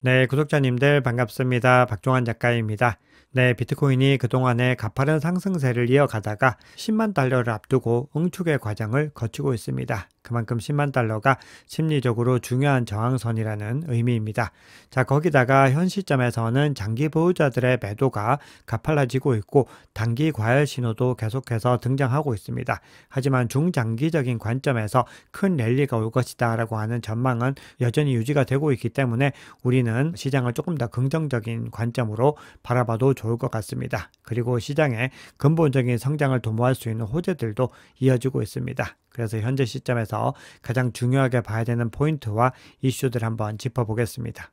네, 구독자님들 반갑습니다. 박종환 작가입니다. 네, 비트코인이 그동안에 가파른 상승세를 이어가다가 10만 달러를 앞두고 응축의 과정을 거치고 있습니다. 그만큼 10만 달러가 심리적으로 중요한 저항선이라는 의미입니다. 자, 거기다가 현 시점에서는 장기 보유자들의 매도가 가팔라지고 있고 단기 과열 신호도 계속해서 등장하고 있습니다. 하지만 중장기적인 관점에서 큰 랠리가 올 것이다 라고 하는 전망은 여전히 유지가 되고 있기 때문에 우리는 시장을 조금 더 긍정적인 관점으로 바라봐도 좋을 것 같습니다. 그리고 시장의 근본적인 성장을 도모할 수 있는 호재들도 이어지고 있습니다. 그래서 현재 시점에서 가장 중요하게 봐야 되는 포인트와 이슈들 한번 짚어보겠습니다.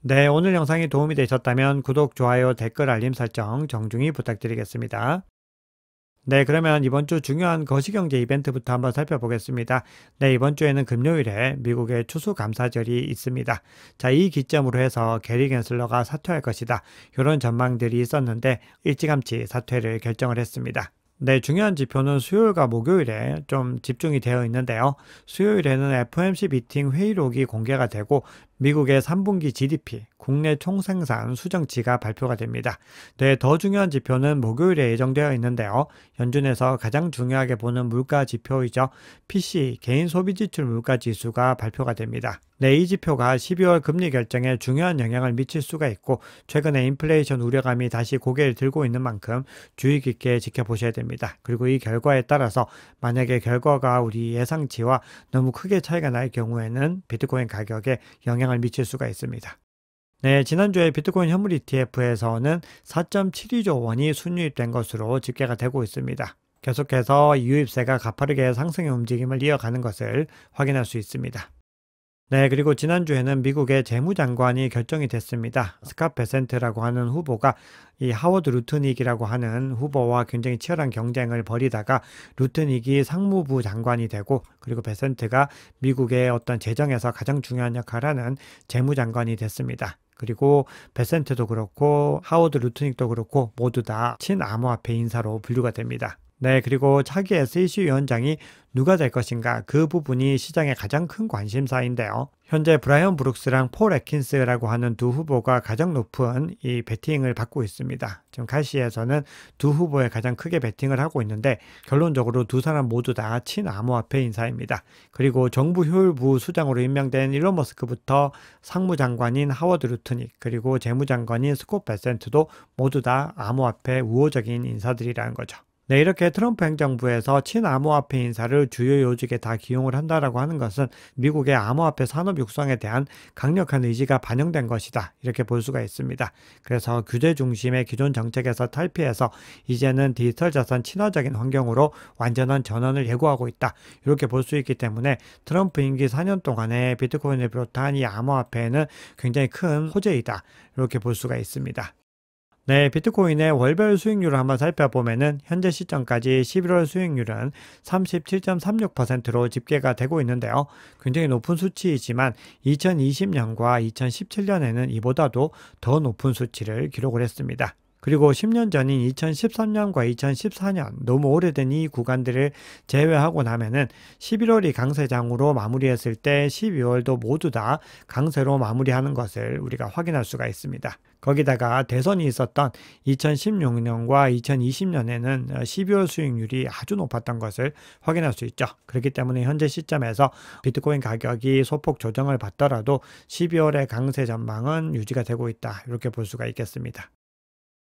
네, 오늘 영상이 도움이 되셨다면 구독, 좋아요, 댓글, 알림 설정 정중히 부탁드리겠습니다. 네, 그러면 이번 주 중요한 거시경제 이벤트부터 한번 살펴보겠습니다. 네, 이번 주에는 금요일에 미국의 추수감사절이 있습니다. 자, 이 기점으로 해서 게리 갠슬러가 사퇴할 것이다. 이런 전망들이 있었는데 일찌감치 사퇴를 결정을 했습니다. 네, 중요한 지표는 수요일과 목요일에 좀 집중이 되어 있는데요. 수요일에는 FOMC 미팅 회의록이 공개가 되고 미국의 3분기 GDP, 국내 총생산 수정치가 발표가 됩니다. 네, 더 중요한 지표는 목요일에 예정되어 있는데요. 연준에서 가장 중요하게 보는 물가 지표이죠. PCE, 개인 소비 지출 물가 지수가 발표가 됩니다. 네, 이 지표가 12월 금리 결정에 중요한 영향을 미칠 수가 있고 최근에 인플레이션 우려감이 다시 고개를 들고 있는 만큼 주의 깊게 지켜보셔야 됩니다. 그리고 이 결과에 따라서 만약에 결과가 우리 예상치와 너무 크게 차이가 날 경우에는 비트코인 가격에 영향을 미칠 수가 있습니다. 네, 지난주에 비트코인 현물 ETF에서는 4.72조 원이 순유입된 것으로 집계가 되고 있습니다. 계속해서 유입세가 가파르게 상승의 움직임을 이어가는 것을 확인할 수 있습니다. 네, 그리고 지난주에는 미국의 재무장관이 결정이 됐습니다. 스캇 베센트라고 하는 후보가 이 하워드 루트닉이라고 하는 후보와 굉장히 치열한 경쟁을 벌이다가 루트닉이 상무부 장관이 되고 그리고 베센트가 미국의 어떤 재정에서 가장 중요한 역할을 하는 재무장관이 됐습니다. 그리고 베센트도 그렇고 하워드 루트닉도 그렇고 모두 다 친암호화폐 인사로 분류가 됩니다. 네, 그리고 차기 SEC 위원장이 누가 될 것인가 그 부분이 시장의 가장 큰 관심사인데요. 현재 브라이언 브룩스랑 폴 애킨스라고 하는 두 후보가 가장 높은 이 배팅을 받고 있습니다. 지금 칼시에서는 두 후보에 가장 크게 배팅을 하고 있는데 결론적으로 두 사람 모두 다 친암호화폐 인사입니다. 그리고 정부 효율부 수장으로 임명된 일론 머스크부터 상무장관인 하워드 루트닉 그리고 재무장관인 스콧 베센트도 모두 다 암호화폐 우호적인 인사들이라는 거죠. 네, 이렇게 트럼프 행정부에서 친암호화폐 인사를 주요 요직에 다 기용을 한다라고 하는 것은 미국의 암호화폐 산업 육성에 대한 강력한 의지가 반영된 것이다. 이렇게 볼 수가 있습니다. 그래서 규제 중심의 기존 정책에서 탈피해서 이제는 디지털 자산 친화적인 환경으로 완전한 전환을 예고하고 있다. 이렇게 볼 수 있기 때문에 트럼프 임기 4년 동안에 비트코인을 비롯한 이 암호화폐는 굉장히 큰 호재이다. 이렇게 볼 수가 있습니다. 네, 비트코인의 월별 수익률을 한번 살펴보면은 현재 시점까지 11월 수익률은 37.36%로 집계가 되고 있는데요. 굉장히 높은 수치이지만 2020년과 2017년에는 이보다도 더 높은 수치를 기록을 했습니다. 그리고 10년 전인 2013년과 2014년 너무 오래된 이 구간들을 제외하고 나면은 11월이 강세장으로 마무리했을 때 12월도 모두 다 강세로 마무리하는 것을 우리가 확인할 수가 있습니다. 거기다가 대선이 있었던 2016년과 2020년에는 12월 수익률이 아주 높았던 것을 확인할 수 있죠. 그렇기 때문에 현재 시점에서 비트코인 가격이 소폭 조정을 받더라도 12월의 강세 전망은 유지가 되고 있다. 이렇게 볼 수가 있겠습니다.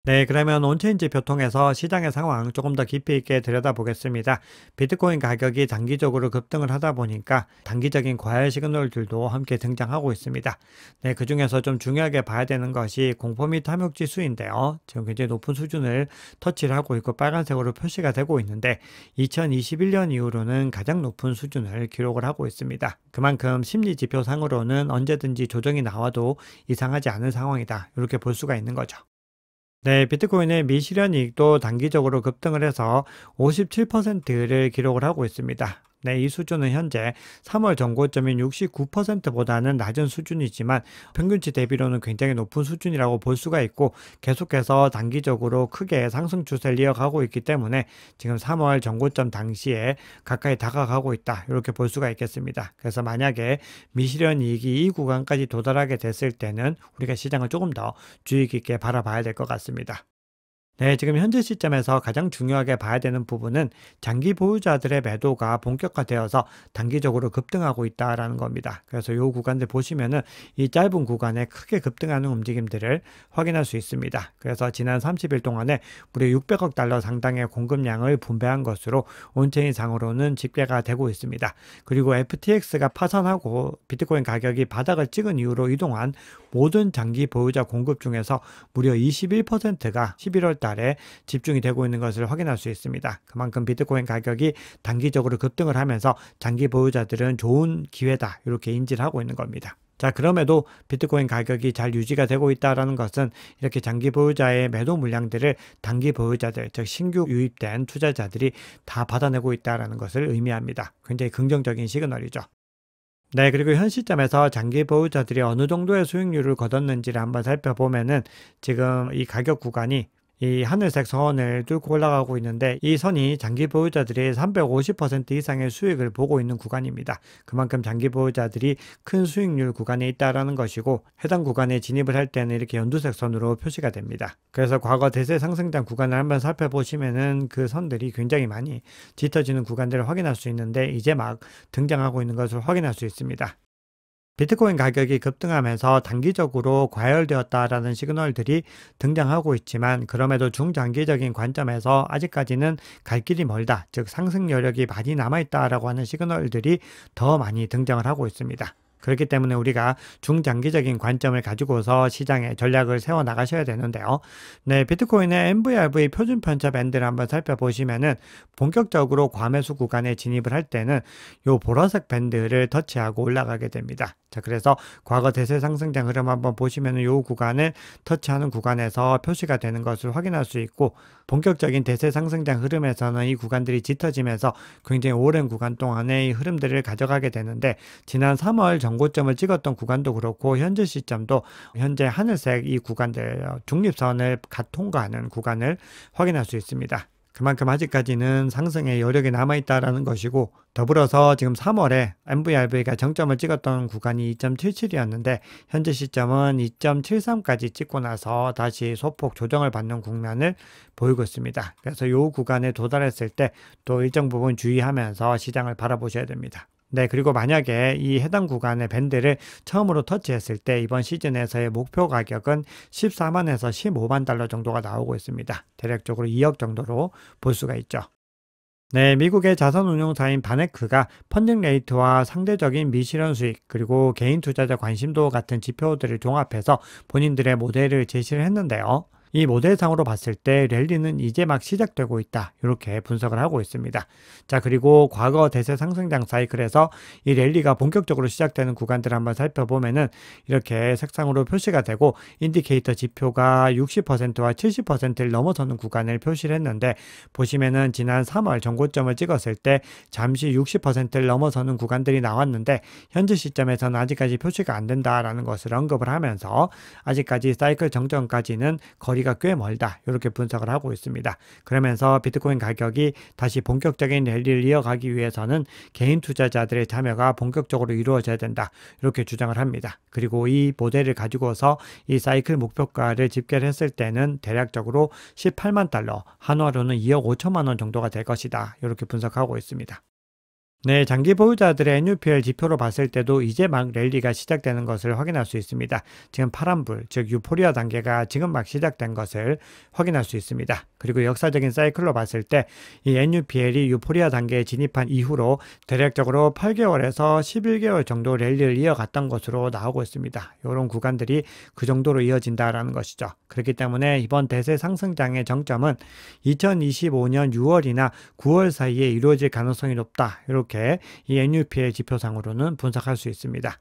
네, 그러면 온체인 지표 통해서 시장의 상황 조금 더 깊이 있게 들여다보겠습니다. 비트코인 가격이 단기적으로 급등을 하다 보니까 단기적인 과열 시그널들도 함께 등장하고 있습니다. 네, 그중에서 좀 중요하게 봐야 되는 것이 공포 및 탐욕 지수인데요. 지금 굉장히 높은 수준을 터치를 하고 있고 빨간색으로 표시가 되고 있는데 2021년 이후로는 가장 높은 수준을 기록을 하고 있습니다. 그만큼 심리 지표 상으로는 언제든지 조정이 나와도 이상하지 않은 상황이다. 이렇게 볼 수가 있는 거죠. 네, 비트코인의 미실현 이익도 단기적으로 급등을 해서 57%를 기록을 하고 있습니다. 네, 이 수준은 현재 3월 전고점인 69%보다는 낮은 수준이지만 평균치 대비로는 굉장히 높은 수준이라고 볼 수가 있고 계속해서 단기적으로 크게 상승 추세를 이어가고 있기 때문에 지금 3월 전고점 당시에 가까이 다가가고 있다. 이렇게 볼 수가 있겠습니다. 그래서 만약에 미실현 이익이 이 구간까지 도달하게 됐을 때는 우리가 시장을 조금 더 주의 깊게 바라봐야 될 것 같습니다. 네, 지금 현재 시점에서 가장 중요하게 봐야 되는 부분은 장기 보유자들의 매도가 본격화되어서 단기적으로 급등하고 있다라는 겁니다. 그래서 이 구간들 보시면은 이 짧은 구간에 크게 급등하는 움직임들을 확인할 수 있습니다. 그래서 지난 30일 동안에 무려 600억 달러 상당의 공급량을 분배한 것으로 온체인 상으로는 집계가 되고 있습니다. 그리고 FTX가 파산하고 비트코인 가격이 바닥을 찍은 이후로 이동한 모든 장기 보유자 공급 중에서 무려 21%가 11월 달에 집중이 되고 있는 것을 확인할 수 있습니다. 그만큼 비트코인 가격이 단기적으로 급등을 하면서 장기 보유자들은 좋은 기회다 이렇게 인지를 하고 있는 겁니다. 자, 그럼에도 비트코인 가격이 잘 유지가 되고 있다는 것은 이렇게 장기 보유자의 매도 물량들을 단기 보유자들, 즉 신규 유입된 투자자들이 다 받아내고 있다는 것을 의미합니다. 굉장히 긍정적인 시그널이죠. 네, 그리고 현 시점에서 장기 보유자들이 어느 정도의 수익률을 거뒀는지를 한번 살펴보면은 지금 이 가격 구간이 이 하늘색 선을 뚫고 올라가고 있는데 이 선이 장기 보유자들이 350% 이상의 수익을 보고 있는 구간입니다. 그만큼 장기 보유자들이 큰 수익률 구간에 있다라는 것이고 해당 구간에 진입을 할 때는 이렇게 연두색 선으로 표시가 됩니다. 그래서 과거 대세 상승장 구간을 한번 살펴보시면은 그 선들이 굉장히 많이 짙어지는 구간들을 확인할 수 있는데 이제 막 등장하고 있는 것을 확인할 수 있습니다. 비트코인 가격이 급등하면서 단기적으로 과열되었다라는 시그널들이 등장하고 있지만 그럼에도 중장기적인 관점에서 아직까지는 갈 길이 멀다, 즉 상승 여력이 많이 남아있다라고 하는 시그널들이 더 많이 등장을 하고 있습니다. 그렇기 때문에 우리가 중장기적인 관점을 가지고서 시장의 전략을 세워 나가셔야 되는데요. 네, 비트코인의 MVRV 표준 편차 밴드를 한번 살펴보시면은 본격적으로 과매수 구간에 진입을 할 때는 요 보라색 밴드를 터치하고 올라가게 됩니다. 자, 그래서 과거 대세 상승장 흐름 한번 보시면은 요 구간을 터치하는 구간에서 표시가 되는 것을 확인할 수 있고 본격적인 대세 상승장 흐름에서는 이 구간들이 짙어지면서 굉장히 오랜 구간 동안의 이 흐름들을 가져가게 되는데 지난 3월 전고점을 찍었던 구간도 그렇고 현재 시점도 현재 하늘색 이 구간들 중립선을 통과하는 구간을 확인할 수 있습니다. 그만큼 아직까지는 상승의 여력이 남아있다라는 것이고 더불어서 지금 3월에 MVRV가 정점을 찍었던 구간이 2.77이었는데 현재 시점은 2.73까지 찍고 나서 다시 소폭 조정을 받는 국면을 보이고 있습니다. 그래서 이 구간에 도달했을 때 또 일정 부분 주의하면서 시장을 바라보셔야 됩니다. 네, 그리고 만약에 이 해당 구간의 밴드를 처음으로 터치했을 때 이번 시즌에서의 목표 가격은 14만에서 15만 달러 정도가 나오고 있습니다. 대략적으로 2억 정도로 볼 수가 있죠. 네, 미국의 자산운용사인 바네크가 펀딩 레이트와 상대적인 미실현 수익 그리고 개인 투자자 관심도 같은 지표들을 종합해서 본인들의 모델을 제시를 했는데요. 이 모델상으로 봤을 때 랠리는 이제 막 시작되고 있다. 이렇게 분석을 하고 있습니다. 자, 그리고 과거 대세 상승장 사이클에서 이 랠리가 본격적으로 시작되는 구간들을 한번 살펴보면은 이렇게 색상으로 표시가 되고 인디케이터 지표가 60%와 70%를 넘어서는 구간을 표시를 했는데 보시면은 지난 3월 전고점을 찍었을 때 잠시 60%를 넘어서는 구간들이 나왔는데 현재 시점에서는 아직까지 표시가 안 된다라는 것을 언급을 하면서 아직까지 사이클 정점까지는 거리가 꽤 멀다 이렇게 분석을 하고 있습니다. 그러면서 비트코인 가격이 다시 본격적인 랠리를 이어가기 위해서는 개인 투자자들의 참여가 본격적으로 이루어져야 된다 이렇게 주장을 합니다. 그리고 이 모델을 가지고서 이 사이클 목표가를 집계를 했을 때는 대략적으로 18만 달러, 한화로는 2억 5천만 원 정도가 될 것이다 이렇게 분석하고 있습니다. 네, 장기 보유자들의 NUPL 지표로 봤을 때도 이제 막 랠리가 시작되는 것을 확인할 수 있습니다. 지금 파란불, 즉 유포리아 단계가 지금 막 시작된 것을 확인할 수 있습니다. 그리고 역사적인 사이클로 봤을 때 이 NUPL이 유포리아 단계에 진입한 이후로 대략적으로 8개월에서 11개월 정도 랠리를 이어갔던 것으로 나오고 있습니다. 이런 구간들이 그 정도로 이어진다라는 것이죠. 그렇기 때문에 이번 대세 상승장의 정점은 2025년 6월이나 9월 사이에 이루어질 가능성이 높다. 이렇게 이 NUPL 지표상으로는 분석할 수 있습니다.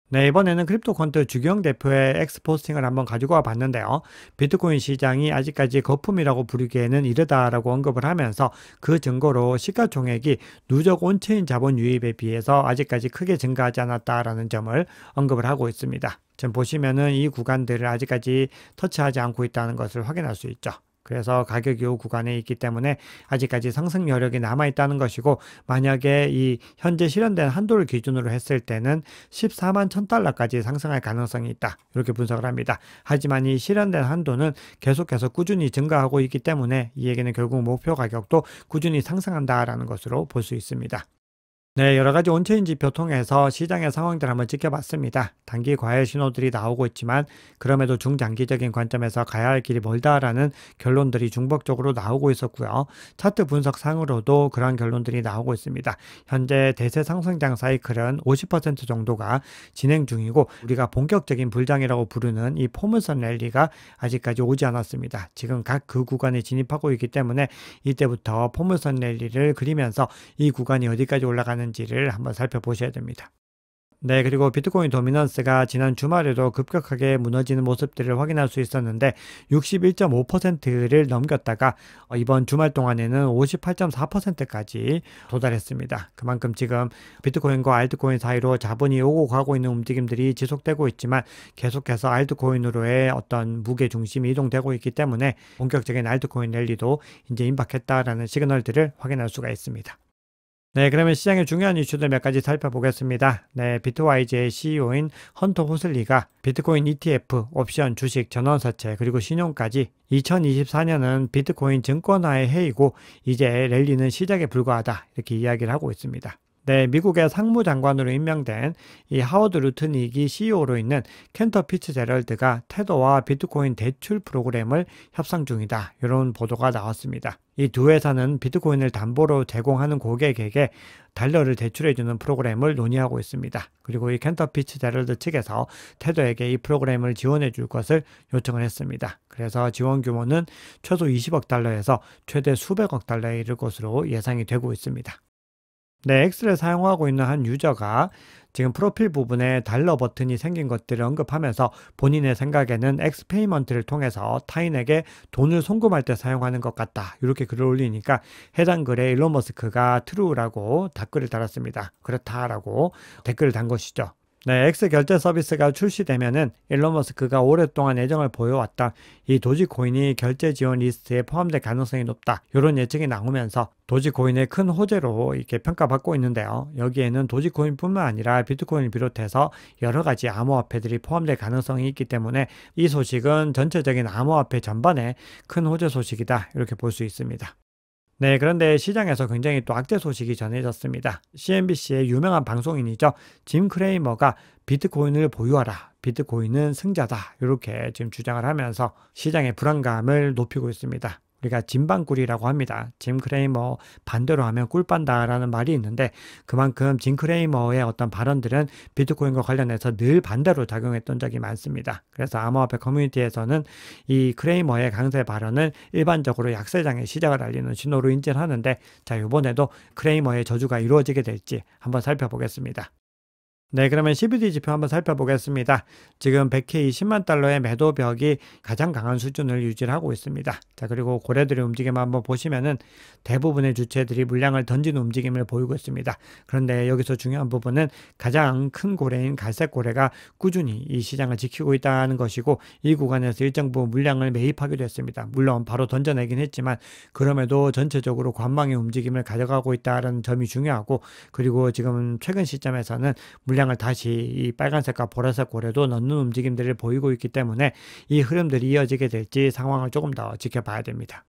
네, 이번에는 크립토컨트 주경 대표의 엑스포스팅을 한번 가지고 와 봤는데요. 비트코인 시장이 아직까지 거품이라고 부르기에는 이르다라고 언급을 하면서 그 증거로 시가총액이 누적 온체인 자본 유입에 비해서 아직까지 크게 증가하지 않았다라는 점을 언급을 하고 있습니다. 지금 보시면은 이 구간들을 아직까지 터치하지 않고 있다는 것을 확인할 수 있죠. 그래서 가격 요 구간에 있기 때문에 아직까지 상승 여력이 남아 있다는 것이고, 만약에 이 현재 실현된 한도를 기준으로 했을 때는 14만 1000달러까지 상승할 가능성이 있다, 이렇게 분석을 합니다. 하지만 이 실현된 한도는 계속해서 꾸준히 증가하고 있기 때문에 이 얘기는 결국 목표 가격도 꾸준히 상승한다라는 것으로 볼 수 있습니다. 네, 여러 가지 온체인 지표 통해서 시장의 상황들 한번 지켜봤습니다. 단기 과열 신호들이 나오고 있지만 그럼에도 중장기적인 관점에서 가야 할 길이 멀다라는 결론들이 중복적으로 나오고 있었고요. 차트 분석상으로도 그런 결론들이 나오고 있습니다. 현재 대세 상승장 사이클은 50% 정도가 진행 중이고, 우리가 본격적인 불장이라고 부르는 이 포물선 랠리가 아직까지 오지 않았습니다. 지금 각 그 구간에 진입하고 있기 때문에 이때부터 포물선 랠리를 그리면서 이 구간이 어디까지 올라가는 지를 한번 살펴보셔야 됩니다. 네, 그리고 비트코인 도미넌스가 지난 주말에도 급격하게 무너지는 모습들을 확인할 수 있었는데 61.5%를 넘겼다가 이번 주말 동안에는 58.4%까지 도달했습니다. 그만큼 지금 비트코인과 알트코인 사이로 자본이 오고 가고 있는 움직임들이 지속되고 있지만 계속해서 알트코인으로의 어떤 무게 중심이 이동되고 있기 때문에 본격적인 알트코인 랠리도 이제 임박했다라는 시그널들을 확인할 수가 있습니다. 네, 그러면 시장의 중요한 이슈들 몇 가지 살펴보겠습니다. 네, 비트와이즈의 CEO인 헌터 호슬리가 비트코인 ETF, 옵션, 주식, 전원사채, 그리고 신용까지 2024년은 비트코인 증권화의 해이고 이제 랠리는 시작에 불과하다, 이렇게 이야기를 하고 있습니다. 네, 미국의 상무장관으로 임명된 이 하워드 루트닉이 CEO로 있는 켄터 피츠제럴드가 테더와 비트코인 대출 프로그램을 협상 중이다, 이런 보도가 나왔습니다. 이 두 회사는 비트코인을 담보로 제공하는 고객에게 달러를 대출해주는 프로그램을 논의하고 있습니다. 그리고 이 켄터 피츠제럴드 측에서 테더에게 이 프로그램을 지원해 줄 것을 요청을 했습니다. 그래서 지원 규모는 최소 20억 달러에서 최대 수백억 달러에 이를 것으로 예상이 되고 있습니다. 네, X를 사용하고 있는 한 유저가 지금 프로필 부분에 달러 버튼이 생긴 것들을 언급하면서 본인의 생각에는 X페이먼트를 통해서 타인에게 돈을 송금할 때 사용하는 것 같다, 이렇게 글을 올리니까 해당 글에 일론 머스크가 트루라고 댓글을 달았습니다. 그렇다라고 댓글을 단 것이죠. 네, X 결제 서비스가 출시되면은 일론 머스크가 오랫동안 애정을 보여왔던 이 도지코인이 결제 지원 리스트에 포함될 가능성이 높다, 이런 예측이 나오면서 도지코인의 큰 호재로 이렇게 평가받고 있는데요. 여기에는 도지코인뿐만 아니라 비트코인을 비롯해서 여러 가지 암호화폐들이 포함될 가능성이 있기 때문에 이 소식은 전체적인 암호화폐 전반에 큰 호재 소식이다, 이렇게 볼 수 있습니다. 네, 그런데 시장에서 굉장히 또 악재 소식이 전해졌습니다. CNBC의 유명한 방송인이죠. 짐 크레이머가 비트코인을 보유하라, 비트코인은 승자다, 이렇게 지금 주장을 하면서 시장의 불안감을 높이고 있습니다. 우리가 짐방꿀이라고 합니다. 짐 크레이머 반대로 하면 꿀빤다라는 말이 있는데, 그만큼 짐 크레이머의 어떤 발언들은 비트코인과 관련해서 늘 반대로 작용했던 적이 많습니다. 그래서 암호화폐 커뮤니티에서는 이 크레이머의 강세 발언을 일반적으로 약세장의 시작을 알리는 신호로 인지를 하는데, 자, 이번에도 크레이머의 저주가 이루어지게 될지 한번 살펴보겠습니다. 네, 그러면 CBD 지표 한번 살펴보겠습니다. 지금 100K 10만 달러의 매도벽이 가장 강한 수준을 유지하고 있습니다. 자, 그리고 고래들의 움직임을 한번 보시면은 대부분의 주체들이 물량을 던지는 움직임을 보이고 있습니다. 그런데 여기서 중요한 부분은 가장 큰 고래인 갈색 고래가 꾸준히 이 시장을 지키고 있다는 것이고, 이 구간에서 일정 부분 물량을 매입하기도 했습니다. 물론 바로 던져내긴 했지만 그럼에도 전체적으로 관망의 움직임을 가져가고 있다는 점이 중요하고, 그리고 지금 최근 시점에서는 물량을 다시 이 빨간색과 보라색 고래도 넣는 움직임들을 보이고 있기 때문에 이 흐름들이 이어지게 될지 상황을 조금 더 지켜봐야 됩니다.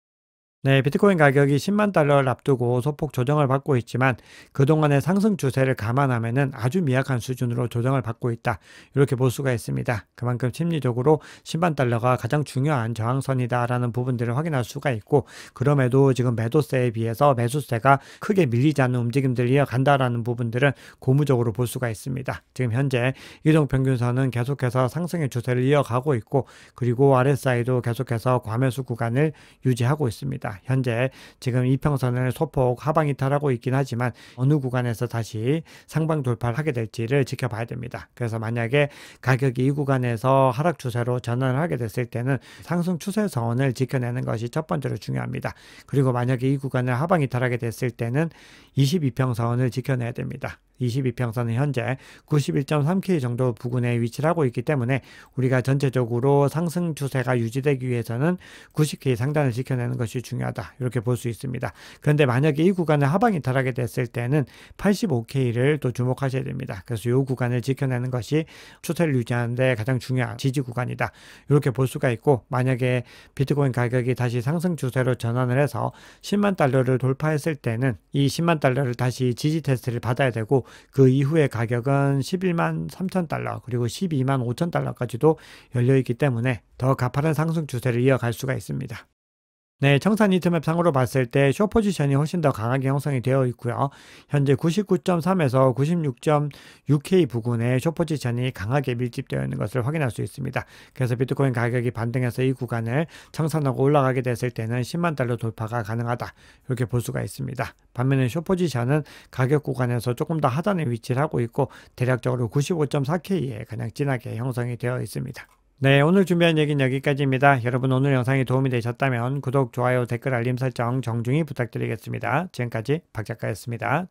네, 비트코인 가격이 10만 달러를 앞두고 소폭 조정을 받고 있지만 그동안의 상승 추세를 감안하면은 아주 미약한 수준으로 조정을 받고 있다, 이렇게 볼 수가 있습니다. 그만큼 심리적으로 10만 달러가 가장 중요한 저항선이다라는 부분들을 확인할 수가 있고, 그럼에도 지금 매도세에 비해서 매수세가 크게 밀리지 않는 움직임들을 이어간다라는 부분들은 고무적으로 볼 수가 있습니다. 지금 현재 이동평균선은 계속해서 상승의 추세를 이어가고 있고, 그리고 RSI도 계속해서 과매수 구간을 유지하고 있습니다. 있습니다. 현재 지금 이평선을 소폭 하방 이탈하고 있긴 하지만 어느 구간에서 다시 상방 돌파를 하게 될지를 지켜봐야 됩니다. 그래서 만약에 가격이 이 구간에서 하락 추세로 전환을 하게 됐을 때는 상승 추세선을 지켜내는 것이 첫 번째로 중요합니다. 그리고 만약에 이 구간을 하방 이탈하게 됐을 때는 22평선을 지켜내야 됩니다. 22평선은 현재 91.3K 정도 부근에 위치를 하고 있기 때문에 우리가 전체적으로 상승 추세가 유지되기 위해서는 90K 상단을 지켜내는 것이 중요하다. 이렇게 볼 수 있습니다. 그런데 만약에 이 구간을 하방 이탈하게 됐을 때는 85K를 또 주목하셔야 됩니다. 그래서 이 구간을 지켜내는 것이 추세를 유지하는 데 가장 중요한 지지 구간이다. 이렇게 볼 수가 있고, 만약에 비트코인 가격이 다시 상승 추세로 전환을 해서 10만 달러를 돌파했을 때는 이 10만 달러를 다시 지지 테스트를 받아야 되고, 그 이후의 가격은 11만 3천 달러 그리고 12만 5천 달러까지도 열려있기 때문에 더 가파른 상승 추세를 이어갈 수가 있습니다. 네, 청산 히트맵 상으로 봤을 때 숏 포지션이 훨씬 더 강하게 형성이 되어 있고요. 현재 99.3에서 96.6K 부근에 숏 포지션이 강하게 밀집되어 있는 것을 확인할 수 있습니다. 그래서 비트코인 가격이 반등해서 이 구간을 청산하고 올라가게 됐을 때는 10만 달러 돌파가 가능하다. 이렇게 볼 수가 있습니다. 반면에 숏 포지션은 가격 구간에서 조금 더 하단에 위치를 하고 있고 대략적으로 95.4K에 가장 진하게 형성이 되어 있습니다. 네, 오늘 준비한 얘기는 여기까지입니다. 여러분 오늘 영상이 도움이 되셨다면 구독, 좋아요, 댓글, 알림 설정 정중히 부탁드리겠습니다. 지금까지 박 작가였습니다.